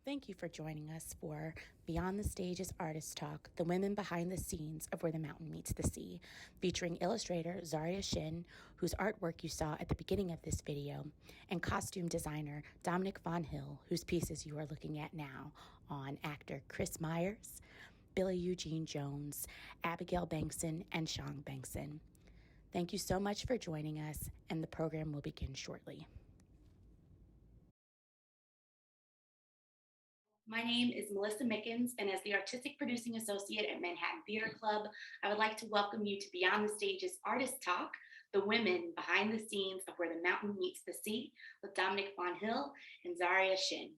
Thank you for joining us for Beyond the Stage's Artist Talk, the women behind the scenes of Where the Mountain Meets the Sea, featuring illustrator Zharia Shinn, whose artwork you saw at the beginning of this video, and costume designer Dominique Fawn Hill, whose pieces you are looking at now on actor Chris Myers, Billy Eugene Jones, Abigail Bengson, and Shaun Bengson. Thank you so much for joining us, and the program will begin shortly. My name is Melissa Mickens, and as the Artistic Producing Associate at Manhattan Theater Club, I would like to welcome you to Beyond the Stage's Artist Talk, the women behind the scenes of Where the Mountain Meets the Sea, with Dominique Fawn Hill and Zharia Shinn.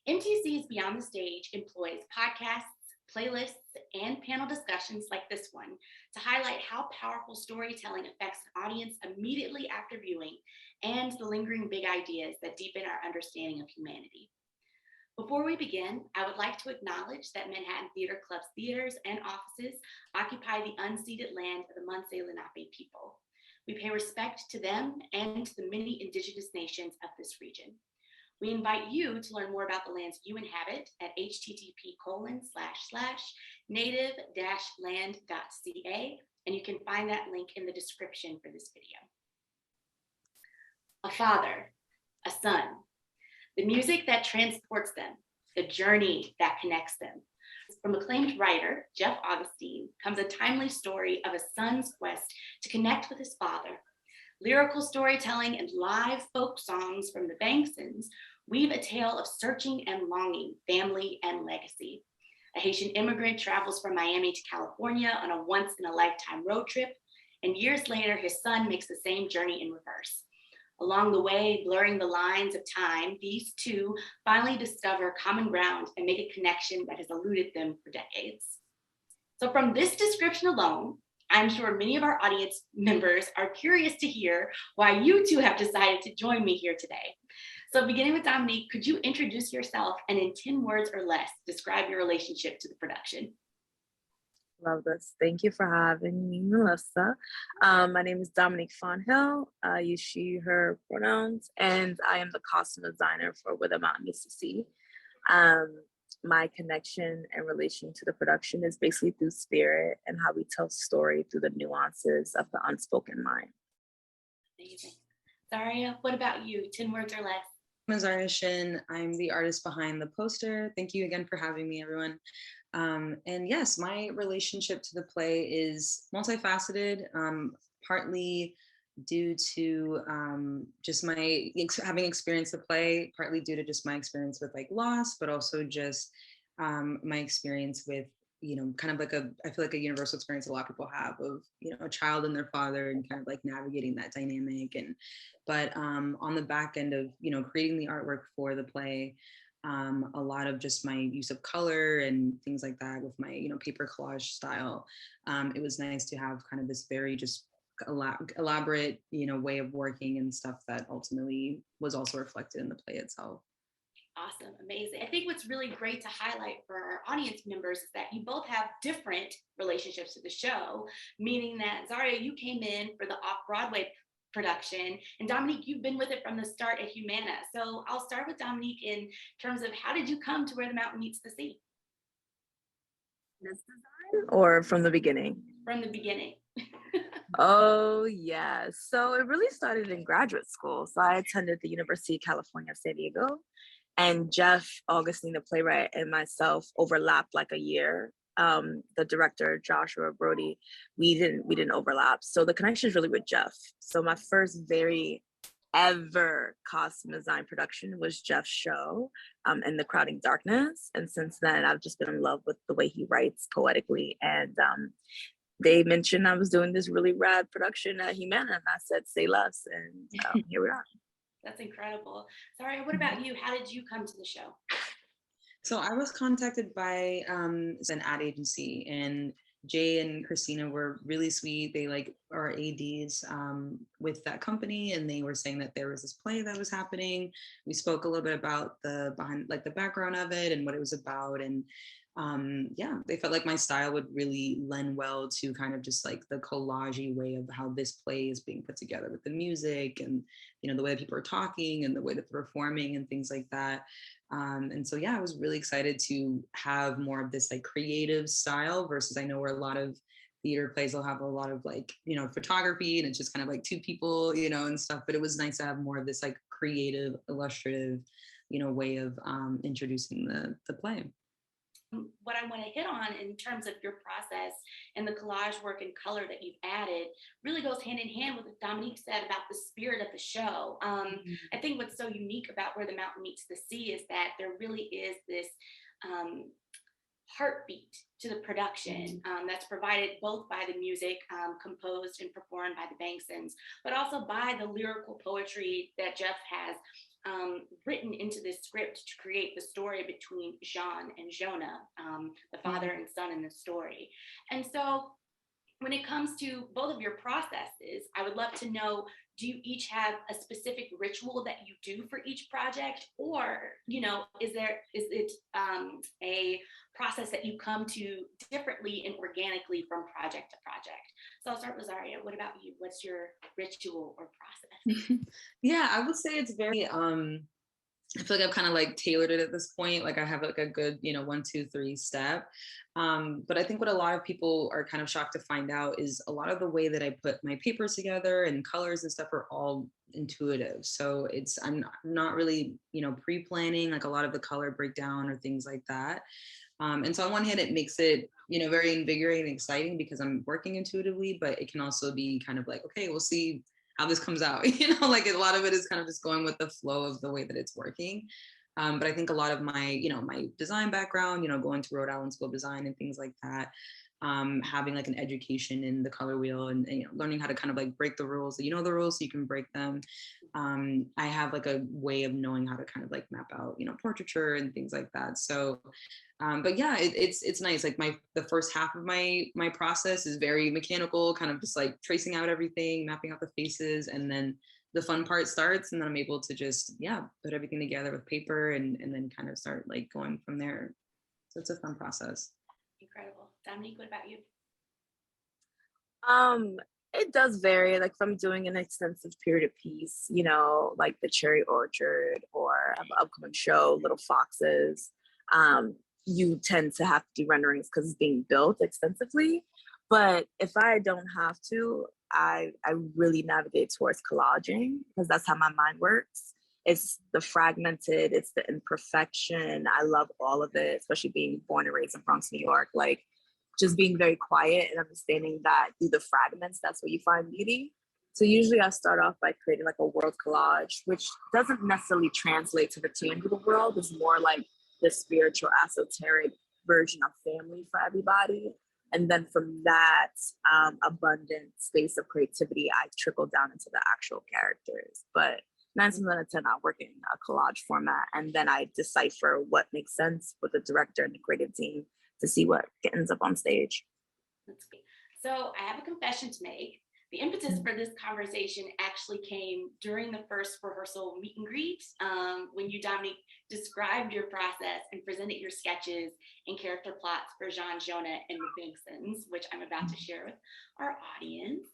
MTC's Beyond the Stage employs podcasts, playlists, and panel discussions like this one to highlight how powerful storytelling affects an audience immediately after viewing and the lingering big ideas that deepen our understanding of humanity. Before we begin, I would like to acknowledge that Manhattan Theater Club's theaters and offices occupy the unceded land of the Munsee Lenape people. We pay respect to them and to the many indigenous nations of this region. We invite you to learn more about the lands you inhabit at http://native-land.ca, and you can find that link in the description for this video. A father, a son, the music that transports them, the journey that connects them. From acclaimed writer Jeff Augustin comes a timely story of a son's quest to connect with his father. Lyrical storytelling and live folk songs from the Bengsons weave a tale of searching and longing, family and legacy. A Haitian immigrant travels from Miami to California on a once-in-a-lifetime road trip, and years later, his son makes the same journey in reverse. Along the way, blurring the lines of time, these two finally discover common ground and make a connection that has eluded them for decades. So from this description alone, I'm sure many of our audience members are curious to hear why you two have decided to join me here today. So beginning with Dominique, could you introduce yourself and in 10 words or less, describe your relationship to the production? Love this. Thank you for having me, Melissa. My name is Dominique Fawn Hill. I use she, her pronouns, and I am the costume designer for Where the Mountain Meets the Sea. My connection and relation to the production is basically through spirit and how we tell story through the nuances of the unspoken mind. Amazing. Zharia, what about you? 10 words or less. I'm Zharia Shinn. I'm the artist behind the poster. Thank you again for having me, everyone. And yes, my relationship to the play is multifaceted, partly due to just my having experienced the play, partly due to just my experience with like loss, but also just my experience with, kind of like I feel like a universal experience a lot of people have of, a child and their father and kind of like navigating that dynamic. But on the back end of, creating the artwork for the play, a lot of just my use of color and things like that with my, paper collage style. It was nice to have kind of this very just elaborate, way of working and stuff that ultimately was also reflected in the play itself. Awesome, amazing. I think what's really great to highlight for our audience members is that you both have different relationships to the show, meaning that Zharia, you came in for the off-Broadway production, and Dominique, you've been with it from the start at Humana. So I'll start with Dominique in terms of how did you come to Where the Mountain Meets the Sea? This design or from the beginning? From the beginning. Oh, yeah. So it really started in graduate school. So I attended the University of California, San Diego, and Jeff Augustin, the playwright, and myself overlapped like a year. The director, Joshua Brody, we didn't overlap. So the connection is really with Jeff. So my first very ever costume design production was Jeff's show, in The Crowding Darkness. And since then, I've just been in love with the way he writes poetically. And they mentioned I was doing this really rad production at Humana, and I said, say less, and here we are. That's incredible. Zharia, what about you? How did you come to the show? So I was contacted by an ad agency, and Jay and Christina were really sweet. They are ADs with that company, and they were saying that there was this play that was happening. We spoke a little bit about the background of it and what it was about, and yeah, they felt like my style would really lend well to kind of just like the collage-y way of how this play is being put together with the music and, you know, the way that people are talking and the way that they're performing and things like that. And so, yeah, I was really excited to have more of this like creative style versus I know where a lot of theater plays will have a lot of like, you know, photography and it's just kind of like two people, you know, and stuff. But it was nice to have more of this like creative, illustrative, you know, way of introducing the play. What I want to hit on in terms of your process and the collage work and color that you've added really goes hand in hand with what Dominique said about the spirit of the show. I think what's so unique about Where the Mountain Meets the Sea is that there really is this heartbeat to the production that's provided both by the music composed and performed by the Bengsons, but also by the lyrical poetry that Jeff has written into this script to create the story between Shaun and Jonah, the father and son in the story. And so when it comes to both of your processes, I would love to know, do you each have a specific ritual that you do for each project? Or, you know, is it a process that you come to differently and organically from project to project? So I'll start with Zharia. What about you? What's your ritual or process? Yeah, I would say it's very I feel like I've kind of like tailored it at this point. Like I have like a good, you know, 1, 2, 3 step. But I think what a lot of people are kind of shocked to find out is a lot of the way that I put my papers together and colors and stuff are all intuitive. So I'm not really, you know, pre-planning like a lot of the color breakdown or things like that. And so on one hand, it makes it, you know, very invigorating and exciting because I'm working intuitively, but it can also be kind of like, okay, we'll see how this comes out. You know, like a lot of it is kind of just going with the flow of the way that it's working. But I think a lot of my, you know, my design background, you know, going to Rhode Island School of Design and things like that, having like an education in the color wheel and, you know, learning how to kind of like break the rules, so you know the rules so you can break them. I have like a way of knowing how to kind of like map out, you know, portraiture and things like that. So but yeah, it's nice. Like the first half of my process is very mechanical, kind of just like tracing out everything, mapping out the faces, and then the fun part starts, and then I'm able to just put everything together with paper and then kind of start like going from there. So it's a fun process. Incredible. Dominique, what about you? It does vary. Like if I'm doing an extensive period piece, you know, like the Cherry Orchard or an upcoming show, Little Foxes, you tend to have to do renderings because it's being built extensively. But if I don't have to, I really navigate towards collaging because that's how my mind works. It's the fragmented, it's the imperfection. I love all of it, especially being born and raised in Bronx, New York. Like just being very quiet and understanding that through the fragments, that's where you find beauty. So usually I start off by creating like a world collage, which doesn't necessarily translate to the tangible world. It's more like the spiritual, esoteric version of family for everybody. And then from that abundant space of creativity, I trickle down into the actual characters. But 9 times out of 10, I work in a collage format, and then I decipher what makes sense with the director and the creative team to see what ends up on stage. That's great. So I have a confession to make. The impetus for this conversation actually came during the first rehearsal meet and greet, when you, Dominique, described your process and presented your sketches and character plots for Jean, Jonah, and the Bengsons, which I'm about to share with our audience.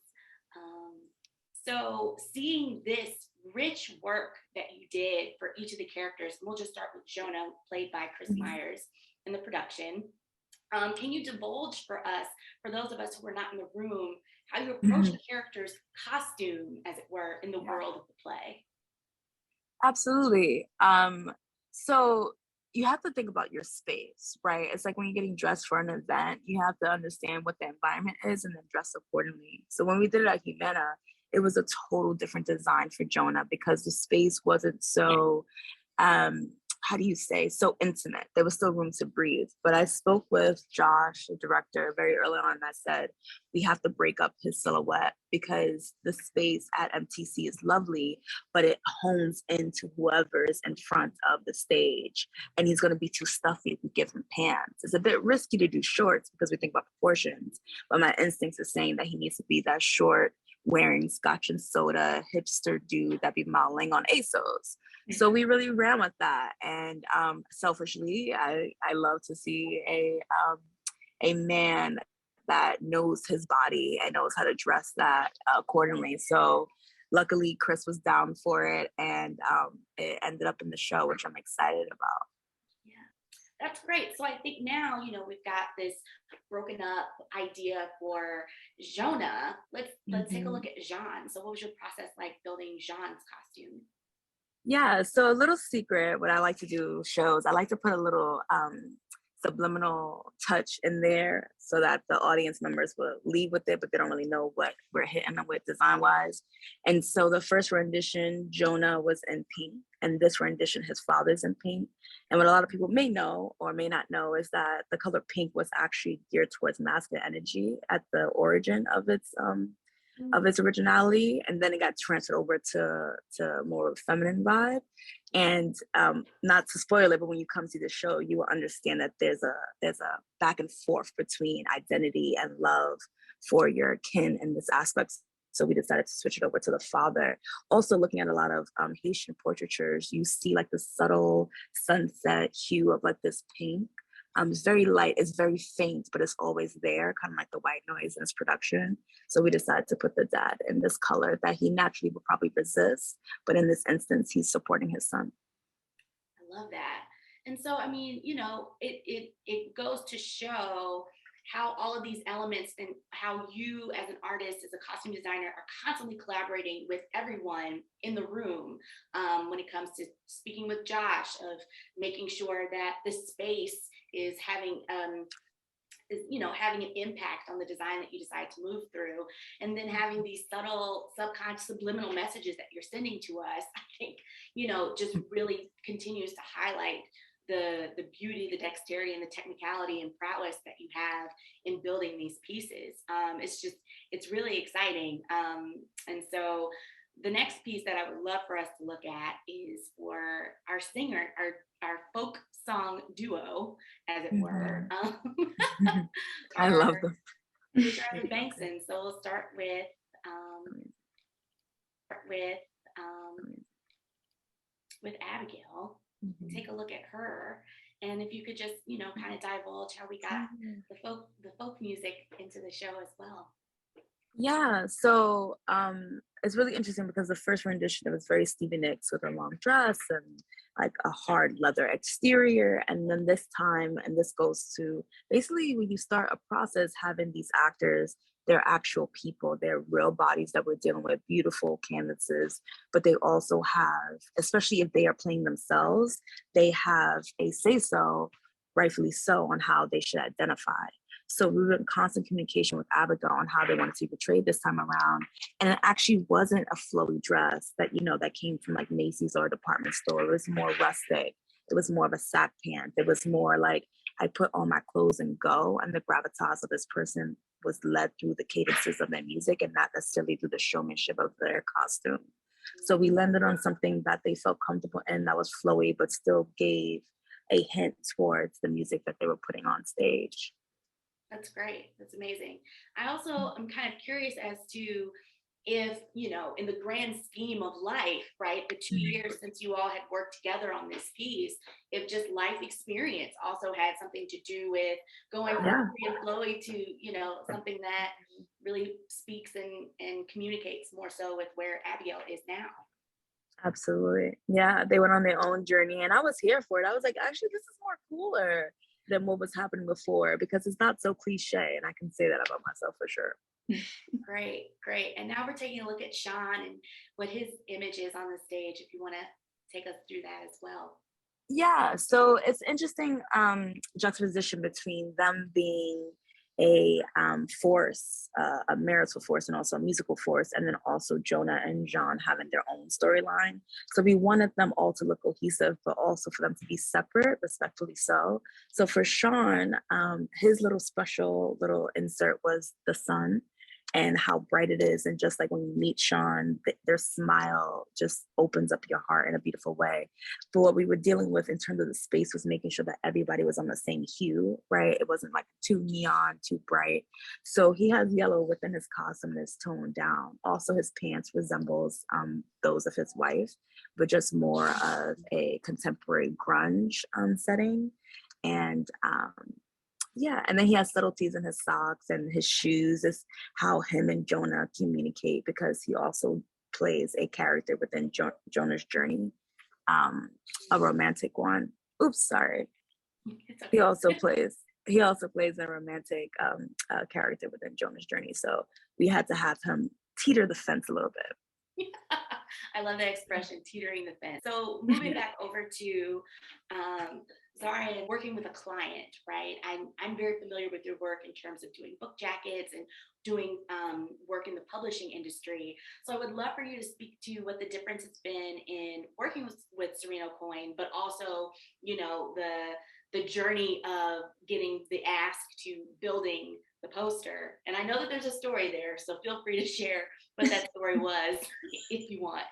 So seeing this rich work that you did for each of the characters, and we'll just start with Jonah, played by Chris Myers in the production. Can you divulge for us, for those of us who are not in the room, how you approach the character's costume, as it were, in the world of the play? Absolutely. So you have to think about your space, right? It's like when you're getting dressed for an event, you have to understand what the environment is and then dress accordingly. So when we did it at Humana, it was a total different design for Jonah because the space wasn't so how do you say, so intimate. There was still room to breathe. But I spoke with Josh, the director, very early on, and I said, we have to break up his silhouette because the space at MTC is lovely, but it hones into whoever is in front of the stage. And he's going to be too stuffy if we give him pants. It's a bit risky to do shorts because we think about proportions, but my instinct is saying that he needs to be that short, wearing scotch and soda hipster dude that be modeling on ASOS. So we really ran with that. And selfishly, I love to see a man that knows his body and knows how to dress that accordingly. So luckily Chris was down for it, and it ended up in the show, which I'm excited about. That's great. So I think now, we've got this broken up idea for Jonah. Let's take a look at Jean. So what was your process like building Jean's costume? Yeah, so a little secret, what I like to do shows, I like to put a little subliminal touch in there so that the audience members will leave with it, but they don't really know what we're hitting them with design wise. And so the first rendition, Jonah was in pink, and this rendition, his father's in pink. And what a lot of people may know or may not know is that the color pink was actually geared towards masculine energy at the origin of its originality, and then it got transferred over to more feminine vibe. And not to spoil it, but when you come to the show, you will understand that there's a back and forth between identity and love for your kin in this aspect. So we decided to switch it over to the father. Also looking at a lot of Haitian portraitures, you see like the subtle sunset hue of like this pink. It's very light, it's very faint, but it's always there, kind of like the white noise in its production. So we decided to put the dad in this color that he naturally would probably resist, but in this instance, he's supporting his son. I love that. And so, I mean, it goes to show how all of these elements and how you as an artist, as a costume designer, are constantly collaborating with everyone in the room when it comes to speaking with Josh, of making sure that the space is having having an impact on the design that you decide to move through, and then having these subtle, subconscious, subliminal messages that you're sending to us. I think just really continues to highlight the beauty, the dexterity, and the technicality and prowess that you have in building these pieces. It's really exciting. And so the next piece that I would love for us to look at is for our singer, our folk song duo, as it were. I love them. Which are the Bengsons. So we'll start with Abigail. Take a look at her, and if you could just kind of divulge how we got the folk music into the show as well. Yeah, so it's really interesting because the first rendition, it was very Stevie Nicks with a long dress and like a hard leather exterior. And then this time, and this goes to basically when you start a process, having these actors, they're actual people, they're real bodies that we're dealing with, beautiful canvases, but they also have, especially if they are playing themselves, they have a say-so, rightfully so, on how they should identify. So we were in constant communication with Abigail on how they wanted to be portrayed this time around. And it actually wasn't a flowy dress that, that came from like Macy's or a department store. It was more rustic. It was more of a sack pant. It was more like I put on my clothes and go, and the gravitas of this person was led through the cadences of their music and not necessarily through the showmanship of their costume. So we landed on something that they felt comfortable in, that was flowy, but still gave a hint towards the music that they were putting on stage. That's great. That's amazing. I also am kind of curious as to if, in the grand scheme of life, right, the 2 years since you all had worked together on this piece, if just life experience also had something to do with going from free and flowy to, something that really speaks and communicates more so with where Abigail is now. Absolutely. Yeah, they went on their own journey and I was here for it. I was like, actually, this is more cooler than what was happening before because it's not so cliche, and I can say that about myself for sure. Great. And now we're taking a look at Shaun and what his image is on the stage, if you want to take us through that as well. Yeah, so it's interesting juxtaposition between them being a force, a marital force, and also a musical force, and then also Jonah and Jean having their own storyline. So we wanted them all to look cohesive, but also for them to be separate, respectfully so. So for Shaun, his little special little insert was the sun. and how bright it is. And just like when you meet Shaun, their smile just opens up your heart in a beautiful way. But what we were dealing with in terms of the space was making sure that everybody was on the same hue, right? It wasn't like too neon, too bright. So he has yellow within his costume that's toned down. Also, his pants resembles those of his wife, but just more of a contemporary grunge setting. And yeah, and then he has subtleties in his socks and his shoes. Is how him and Jonah communicate, because he also plays a character within Jonah's journey, a romantic one. Oops, sorry. It's okay. He also plays a romantic character within Jonah's journey. So we had to have him teeter the fence a little bit. I love that expression, teetering the fence. So moving back over to Zharia, working with a client, right? I'm very familiar with your work in terms of doing book jackets and doing work in the publishing industry. So I would love for you to speak to what the difference has been in working with Serena Coin, but also, you know, the journey of getting the ask to building the poster. And I know that there's a story there, so feel free to share what that story was if you want.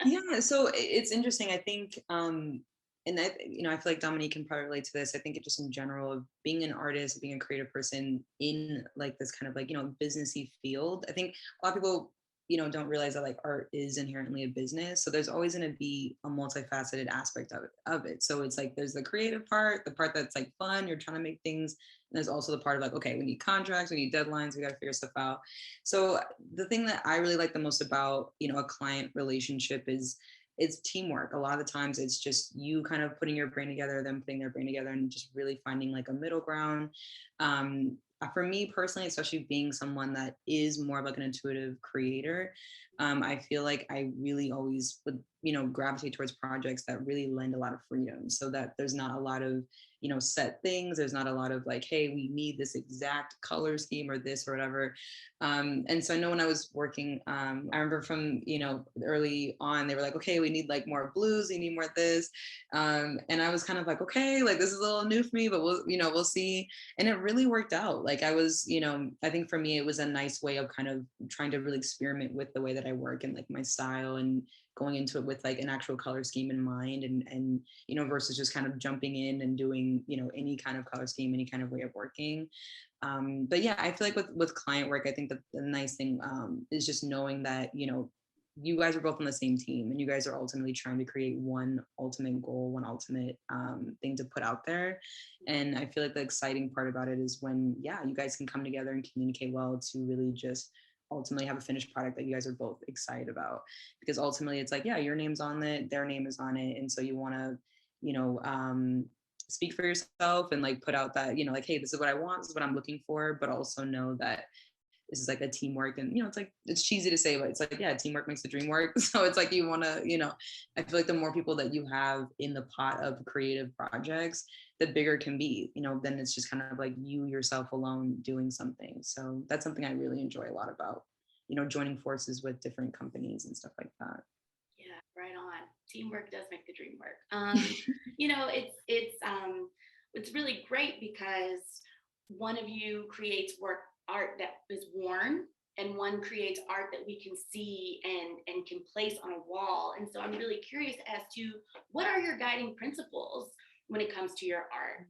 Yeah, so it's interesting. I think, and I, you know, I feel like Dominique can probably relate to this. I think it just in general of being an artist, being a creative person in like this kind of like, you know, businessy field. I think a lot of people, you know, don't realize that like art is inherently a business. So there's always going to be a multifaceted aspect of it. So it's like there's the creative part, the part that's like fun, you're trying to make things. And there's also the part of like, okay, we need contracts, we need deadlines, we got to figure stuff out. So the thing that I really like the most about, you know, a client relationship is it's teamwork. A lot of the times it's just you kind of putting your brain together, them putting their brain together, and just really finding like a middle ground. For me personally, especially being someone that is more of like an intuitive creator, I feel like I really always would, you know, gravitate towards projects that really lend a lot of freedom, so that there's not a lot of, you know, set things. There's not a lot of like, hey, we need this exact color scheme or this or whatever. And so I know when I was working, I remember from, you know, early on, they were like, okay, we need like more blues, we need more of this. And I was kind of like, okay, like this is a little new for me, but we'll see. And it really worked out. Like I was, you know, I think for me, it was a nice way of kind of trying to really experiment with the way that I work and like my style, and going into it with like an actual color scheme in mind, and you know, versus just kind of jumping in and doing, you know, any kind of color scheme, any kind of way of working. But yeah, I feel like with client work, I think that the nice thing is just knowing that, you know, you guys are both on the same team, and you guys are ultimately trying to create one ultimate goal, one ultimate thing to put out there. And I feel like the exciting part about it is when, yeah, you guys can come together and communicate well to really just ultimately have a finished product that you guys are both excited about. Because ultimately it's like, yeah, your name's on it, their name is on it. And so you want to, you know, speak for yourself and like put out that, you know, like, hey, this is what I want, this is what I'm looking for, but also know that this is like a teamwork. And, you know, it's like, it's cheesy to say, but it's like, yeah, teamwork makes the dream work. So it's like, you want to, you know, I feel like the more people that you have in the pot of creative projects, the bigger it can be, you know, then it's just kind of like you yourself alone doing something. So that's something I really enjoy a lot about, you know, joining forces with different companies and stuff like that. Yeah, right on. Teamwork does make the dream work. You know, it's really great because one of you creates art that is worn, and one creates art that we can see and can place on a wall. And so I'm really curious as to what are your guiding principles when it comes to your art?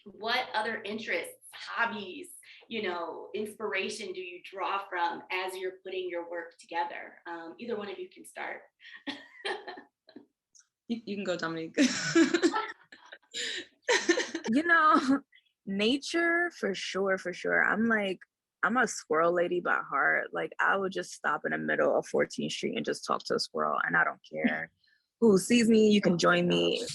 What other interests, hobbies, you know, inspiration do you draw from as you're putting your work together? Either one of you can start. You can go, Dominique. You know, nature for sure. I'm a squirrel lady by heart. Like I would just stop in the middle of 14th Street and just talk to a squirrel, and I don't care who sees me. You can join me.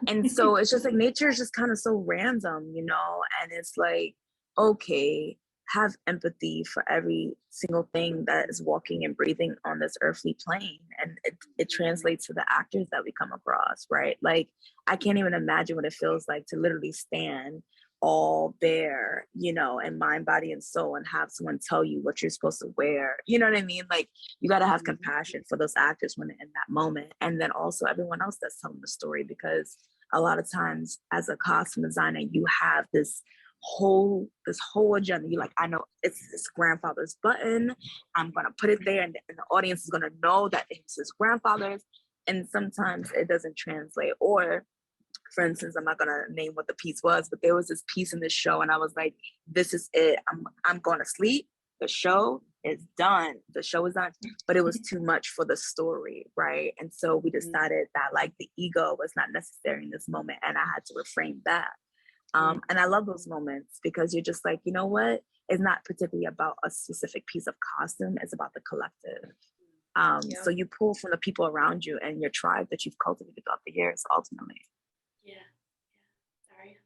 And so it's just like nature is just kind of so random, you know, and it's like, okay, have empathy for every single thing that is walking and breathing on this earthly plane. And it translates to the actors that we come across, right? Like, I can't even imagine what it feels like to literally stand all bare, you know, in mind, body, and soul, and have someone tell you what you're supposed to wear. You know what I mean? Like, you got to have compassion for those actors when they're in that moment. And then also everyone else that's telling the story, because a lot of times as a costume designer, you have this this whole agenda. You're like, I know it's his grandfather's button. I'm gonna put it there, and the audience is gonna know that it's his grandfather's. And sometimes it doesn't translate. Or, for instance, I'm not gonna name what the piece was, but there was this piece in this show, and I was like, this is it. I'm going to sleep. The show is done. The show is done. But it was too much for the story, right? And so we decided that like the ego was not necessary in this moment, and I had to reframe that. And I love those moments because you're just like, you know what? It's not particularly about a specific piece of costume. It's about the collective. So you pull from the people around you and your tribe that you've cultivated throughout the years, ultimately. Yeah. Sorry.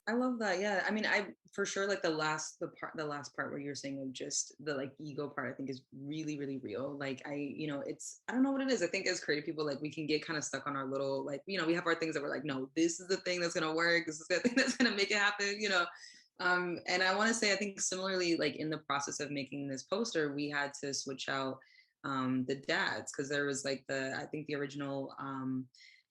I love that. Yeah. I mean, I for sure like the last part where you're saying of just the like ego part, I think is really, really real. Like I don't know what it is. I think as creative people, like we can get kind of stuck on our little, like, we have our things that we're like, no, this is the thing that's gonna work. This is the thing that's gonna make it happen, And I want to say, I think similarly, like in the process of making this poster, we had to switch out the dads, because there was like I think the original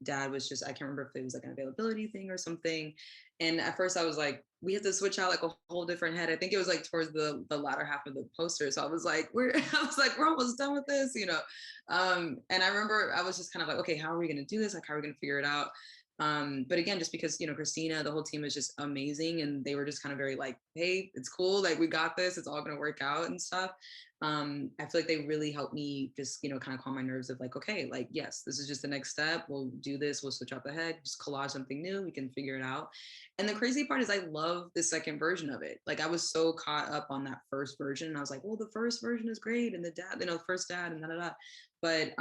dad was just, I can't remember if it was like an availability thing or something. And at first I was like, we had to switch out like a whole different head. I think it was like towards the latter half of the poster. So I was like, we're almost done with this, And I remember I was just kind of like, okay, how are we going to do this? Like, how are we going to figure it out? But again, just because, Christina, the whole team is just amazing. And they were just kind of very like, hey, it's cool. Like, we got this, it's all going to work out and stuff. I feel like they really helped me just, kind of calm my nerves of like, okay, like, yes, this is just the next step. We'll do this. We'll switch out the head, just collage something new. We can figure it out. And the crazy part is I love the second version of it. Like, I was so caught up on that first version. And I was like, well, the first version is great. And the dad, the first dad and da. But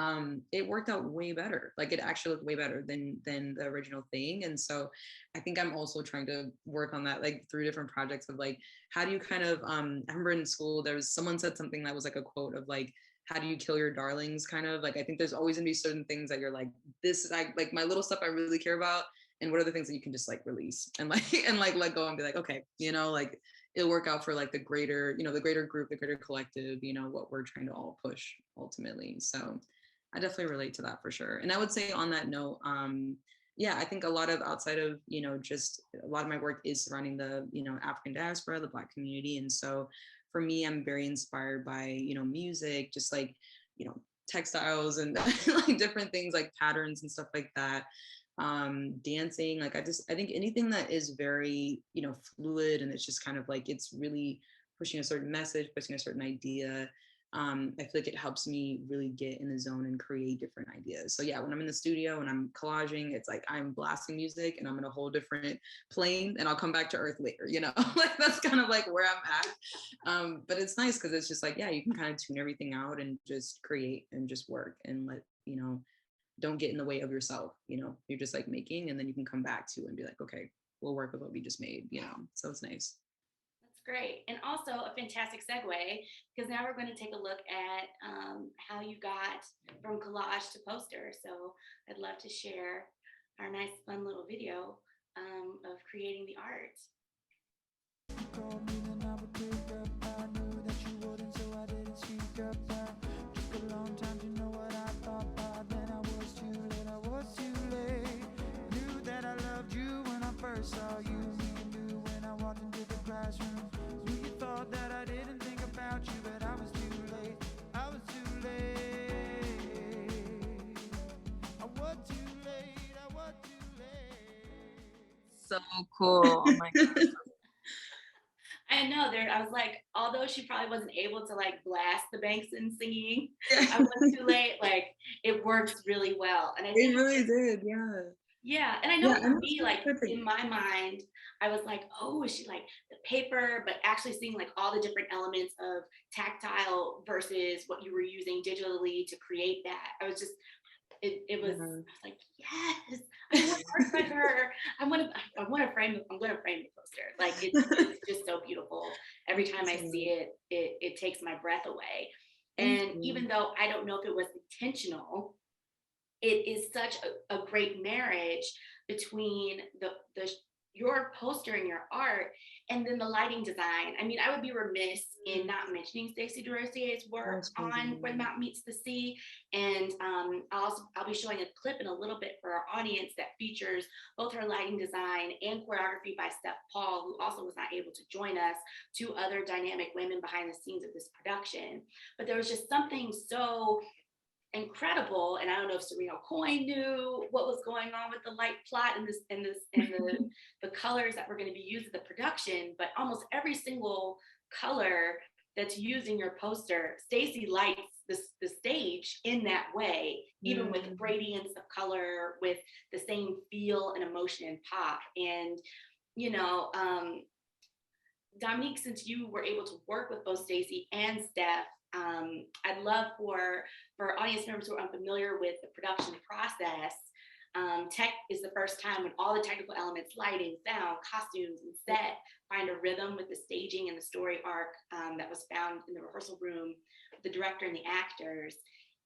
it worked out way better. Like, it actually looked way better than the original thing. And so I think I'm also trying to work on that, like through different projects of like, how do you kind of, I remember in school, someone said something that was like a quote of like, how do you kill your darlings? Kind of like, I think there's always gonna be certain things that you're like, this is like my little stuff I really care about. And what are the things that you can just like release and like let go and be like, okay, like it'll work out for like the greater, the greater group, the greater collective, what we're trying to all push ultimately. So I definitely relate to that for sure. And I would say on that note, I think a lot of outside of, just a lot of my work is surrounding the, African diaspora, the Black community. And so for me, I'm very inspired by, music, just like, textiles and like different things like patterns and stuff like that. Dancing, like I think anything that is very, fluid, and it's just kind of like, it's really pushing a certain message, pushing a certain idea. I feel like it helps me really get in the zone and create different ideas. So yeah, when I'm in the studio and I'm collaging, it's like I'm blasting music and I'm in a whole different plane, and I'll come back to earth later, like that's kind of like where I'm at. But it's nice because it's just like, yeah, you can kind of tune everything out and just create and just work and let, don't get in the way of yourself. You're just like making, and then you can come back to and be like, okay, we'll work with what we just made, so it's nice. That's great. And also a fantastic segue, because now we're going to take a look at how you got from collage to poster. So I'd love to share our nice fun little video of creating the art. Saw you, me and you when I walked into the classroom. You thought that I didn't think about you, but I was too late. I was too late. I was too late. I was too late. So cool. Oh my God. I know I was like, although she probably wasn't able to like blast the Bengson singing, I was too late. Like, it works really well. And I think it really did. Yeah. Yeah, and I know for me, like in my mind, I was like, oh, is she like the paper, but actually seeing like all the different elements of tactile versus what you were using digitally to create that. I was just, it was, I was like, yes, I want to work with her. I'm going to frame the poster. Like, it's just so beautiful. Every time I see it, it takes my breath away. And even though I don't know if it was intentional, it is such a great marriage between the your poster and your art, and then the lighting design. I mean, I would be remiss in not mentioning Stacey Dorsey's work on Where the Mountain Meets the Sea. And I'll be showing a clip in a little bit for our audience that features both her lighting design and choreography by Steph Paul, who also was not able to join us, two other dynamic women behind the scenes of this production. But there was just something so incredible, and I don't know if Serena Coyne knew what was going on with the light plot and the colors that were going to be used in the production, but almost every single color that's used in your poster, Stacey lights the stage in that way, even with gradients of color, with the same feel and emotion and pop. And you know, Dominique, since you were able to work with both Stacey and Steph, I'd love for audience members who are unfamiliar with the production process. Tech is the first time when all the technical elements, lighting, sound, costumes, and set find a rhythm with the staging and the story arc that was found in the rehearsal room with the director and the actors.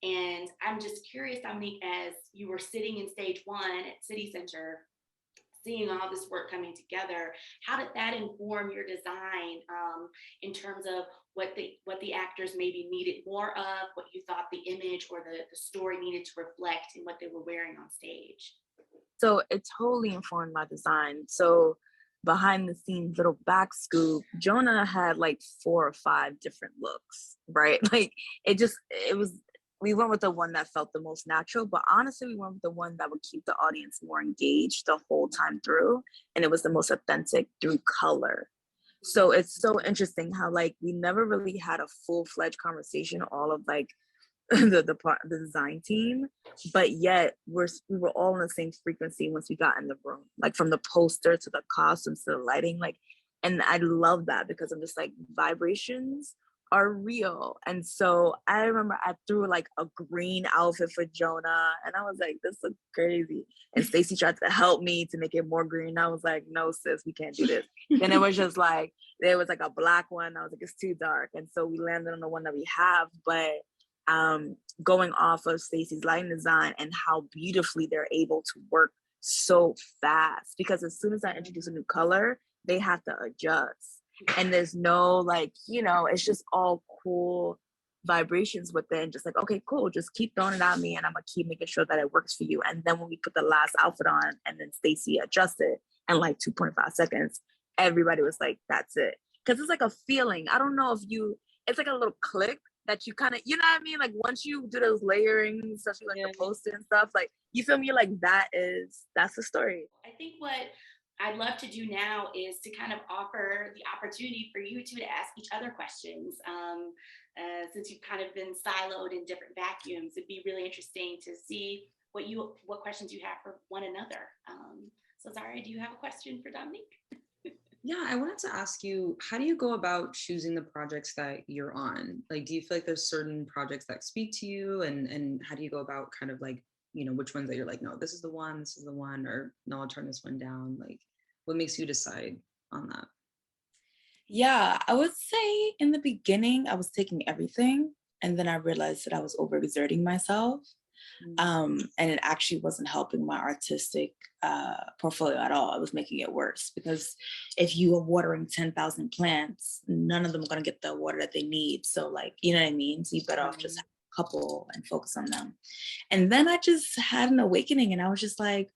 And I'm just curious, Dominique, as you were sitting in stage one at City Center, seeing all this work coming together, how did that inform your design in terms of what the actors maybe needed more of, what you thought the image or the story needed to reflect in what they were wearing on stage? So it totally informed my design. So behind the scenes, little back scoop, Jonah had like 4 or 5 different looks, right? Like we went with the one that felt the most natural, but honestly, we went with the one that would keep the audience more engaged the whole time through. And it was the most authentic through color. So it's so interesting how like we never really had a full-fledged conversation, all of like the design team, but yet we were all on the same frequency once we got in the room, like from the poster to the costumes to the lighting, like, and I love that because I'm just like, vibrations are real. And so I remember I threw like a green outfit for Jonah, and I was like, this looks crazy. And Stacey tried to help me to make it more green. I was like, no, sis, we can't do this. Then it was just like, there was like a black one. I was like, it's too dark. And so we landed on the one that we have. But going off of Stacey's lighting design and how beautifully they're able to work so fast, because as soon as I introduce a new color, they have to adjust. And there's no like, you know, it's just all cool vibrations within, just like, okay, cool, just keep throwing it at me and I'm gonna keep making sure that it works for you. And then when we put the last outfit on and then Stacey adjusted in like 2.5 seconds, everybody was like, that's it. Because it's like a feeling. I don't know if it's like a little click that you kind of, you know what I mean? Like once you do those layering, especially like the poster and stuff, like, you feel me? Like that's the story. I think what I'd love to do now is to kind of offer the opportunity for you two to ask each other questions. Since you've kind of been siloed in different vacuums, it'd be really interesting to see what questions you have for one another. So Zharia, do you have a question for Dominique? Yeah, I wanted to ask you, how do you go about choosing the projects that you're on? Like, do you feel like there's certain projects that speak to you, and how do you go about kind of like, you know, which ones that you're like, no, this is the one, or no, I'll turn this one down? Like, what makes you decide on that? Yeah, I would say in the beginning, I was taking everything, and then I realized that I was overexerting myself. And it actually wasn't helping my artistic portfolio at all. It was making it worse, because if you are watering 10,000 plants, none of them are going to get the water that they need. So like, you know what I mean? So you better off just have a couple and focus on them. And then I just had an awakening, and I was just like,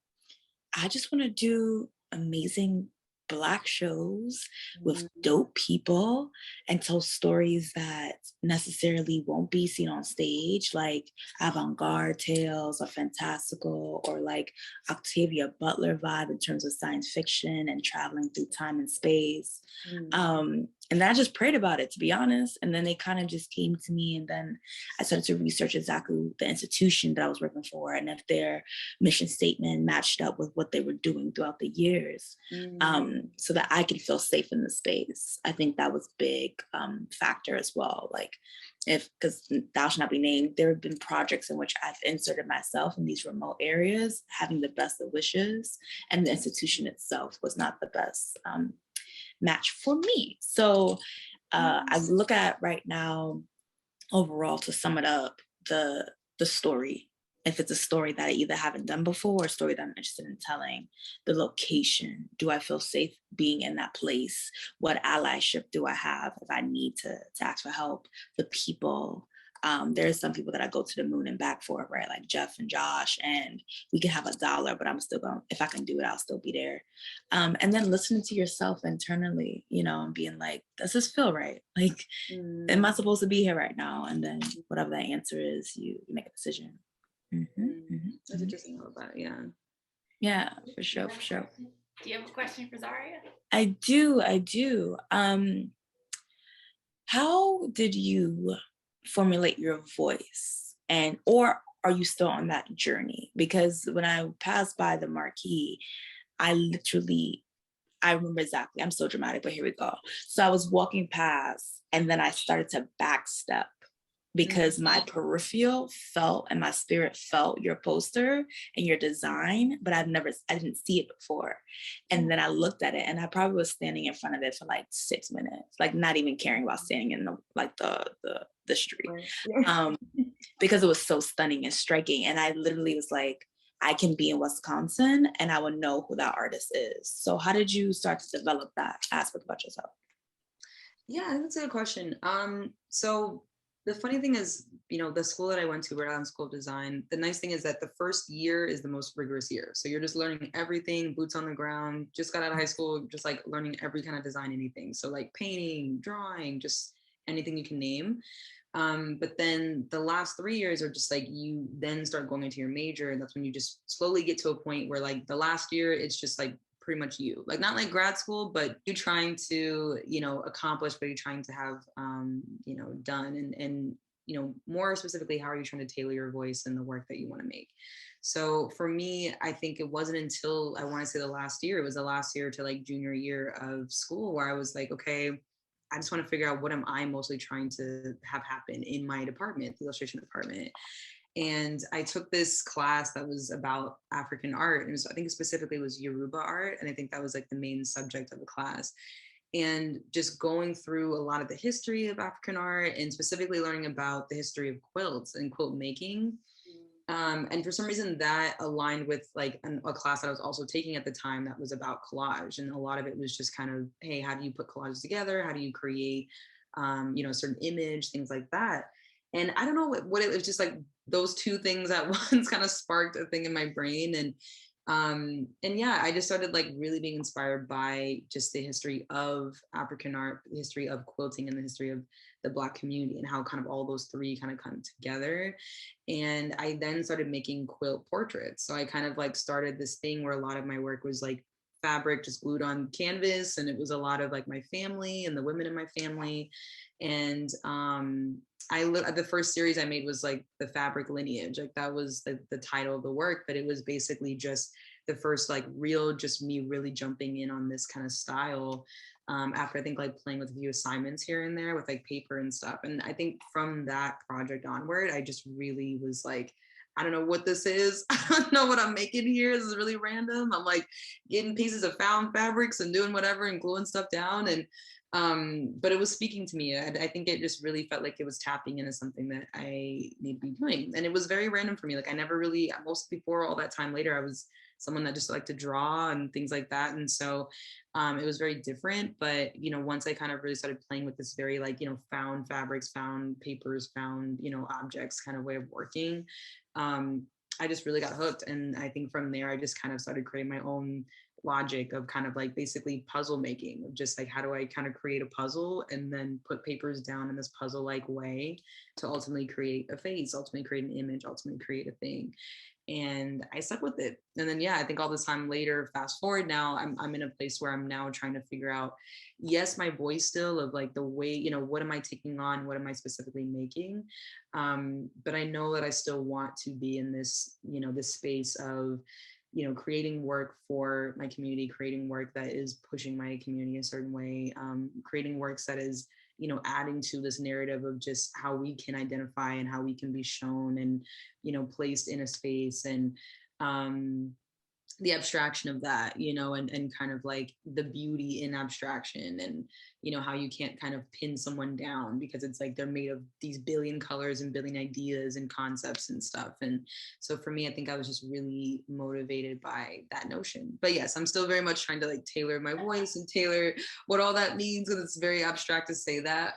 I just want to do amazing Black shows with dope people and tell stories that necessarily won't be seen on stage, like avant-garde tales or fantastical, or like Octavia Butler vibe in terms of science fiction and traveling through time and space. And then I just prayed about it, to be honest. And then they kind of just came to me, and then I started to research exactly the institution that I was working for and if their mission statement matched up with what they were doing throughout the years, so that I could feel safe in the space. I think that was a big factor as well. Like, because thou shalt not be named, there have been projects in which I've inserted myself in these remote areas, having the best of wishes, and the institution itself was not the best match for me. So I look at right now, overall, to sum it up, the story if it's a story that I either haven't done before or a story that I'm interested in telling, the location, do I feel safe being in that place? What allyship do I have if I need to ask for help? The people. There's some people that I go to the moon and back for, right? Like Jeff and Josh, and we can have $1, but I'm still going, if I can do it, I'll still be there. And then listening to yourself internally, you know, and being like, does this feel right? Like, am I supposed to be here right now? And then whatever that answer is, you make a decision. That's interesting about that. Yeah. Yeah, for sure, for sure. Do you have a question for Zharia? I do. How did you formulate your voice, and or are you still on that journey? Because when I passed by the marquee, I remember exactly, I'm so dramatic, but here we go. So I was walking past and then I started to backstep because my peripheral felt and my spirit felt your poster and your design, but I didn't see it before. And then I looked at it and I probably was standing in front of it for like 6 minutes, like not even caring about standing in the street, because it was so stunning and striking. And I literally was like, I can be in Wisconsin and I would know who that artist is. So how did you start to develop that aspect about yourself? Yeah, I think that's a good question. So the funny thing is, you know, the school that I went to, Rhode Island School of Design, the nice thing is that the first year is the most rigorous year. So you're just learning everything, boots on the ground, just got out of high school, just like learning every kind of design, anything. So like painting, drawing, just anything you can name. But then the last 3 years are just like, you then start going into your major. And that's when you just slowly get to a point where like the last year, it's just like pretty much you, like not like grad school, but you trying to, you know, accomplish what you're trying to have, you know, done. And, you know, more specifically, how are you trying to tailor your voice and the work that you want to make? So for me, I think it wasn't until I want to say the last year, it was the last year to like junior year of school where I was like, okay, I just want to figure out what am I mostly trying to have happen in my department, the illustration department. And I took this class that was about African art. And I think specifically was Yoruba art. And I think that was like the main subject of the class. And just going through a lot of the history of African art and specifically learning about the history of quilts and quilt making. And for some reason that aligned with like a class that I was also taking at the time that was about collage. And a lot of it was just kind of, hey, how do you put collages together? How do you create, you know, a certain image, things like that. And I don't know what it was, just like those two things at once kind of sparked a thing in my brain. And yeah, I just started like really being inspired by just the history of African art, the history of quilting, and the history of the Black community, and how kind of all those three kind of come together. And I then started making quilt portraits. So I kind of like started this thing where a lot of my work was like fabric just glued on canvas, and it was a lot of like my family and the women in my family. And the first series I made was like the fabric lineage, like that was the title of the work, but it was basically just the first like real, just me really jumping in on this kind of style, after I think like playing with a few assignments here and there with like paper and stuff. And I think from that project onward, I just really was like, I don't know what this is. I don't know what I'm making here. This is really random. I'm like getting pieces of found fabrics and doing whatever and gluing stuff down. And but it was speaking to me. I think it just really felt like it was tapping into something that I need to be doing. And it was very random for me. Like I never really, most before all that time later, I was someone that just liked to draw and things like that. And so it was very different. But, you know, once I kind of really started playing with this very like, you know, found fabrics, found papers, found, you know, objects kind of way of working, I just really got hooked. And I think from there, I just kind of started creating my own logic of kind of like basically puzzle making, of just like, how do I kind of create a puzzle and then put papers down in this puzzle like way to ultimately create a face, ultimately create an image, ultimately create a thing. And I stuck with it. And then, yeah, I think all this time later, fast forward now, I'm in a place where I'm now trying to figure out, yes, my voice still of like the way, you know, what am I taking on? What am I specifically making? But I know that I still want to be in this, you know, this space of, you know, creating work for my community, creating work that is pushing my community a certain way, creating works that is, you know, adding to this narrative of just how we can identify and how we can be shown and, you know, placed in a space. And the abstraction of that, you know, and kind of like the beauty in abstraction, and, you know, how you can't kind of pin someone down because it's like they're made of these billion colors and billion ideas and concepts and stuff. And so for me, I think I was just really motivated by that notion. But yes, I'm still very much trying to like tailor my voice and tailor what all that means, because it's very abstract to say that.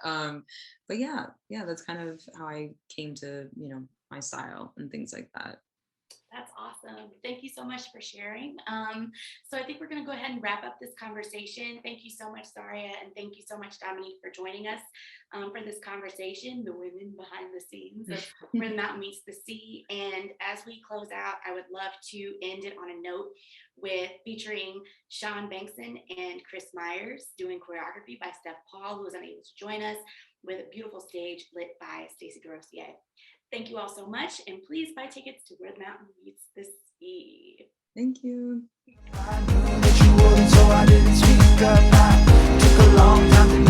But yeah, that's kind of how I came to, you know, my style and things like that. That's awesome. Thank you so much for sharing. So I think we're going to go ahead and wrap up this conversation. Thank you so much, Zharia, and thank you so much, Dominique, for joining us for this conversation, the women behind the scenes of Where the Mountain Meets the Sea. And as we close out, I would love to end it on a note with featuring Shaun, Bengson, and Chris Myers doing choreography by Steph Paul, who was unable to join us, with a beautiful stage lit by Stacey DeRosier. Thank you all so much, and please buy tickets to Where the Mountain Meets the Sea. Thank you. I knew that you wouldn't, so I didn't speak up. I took a long time to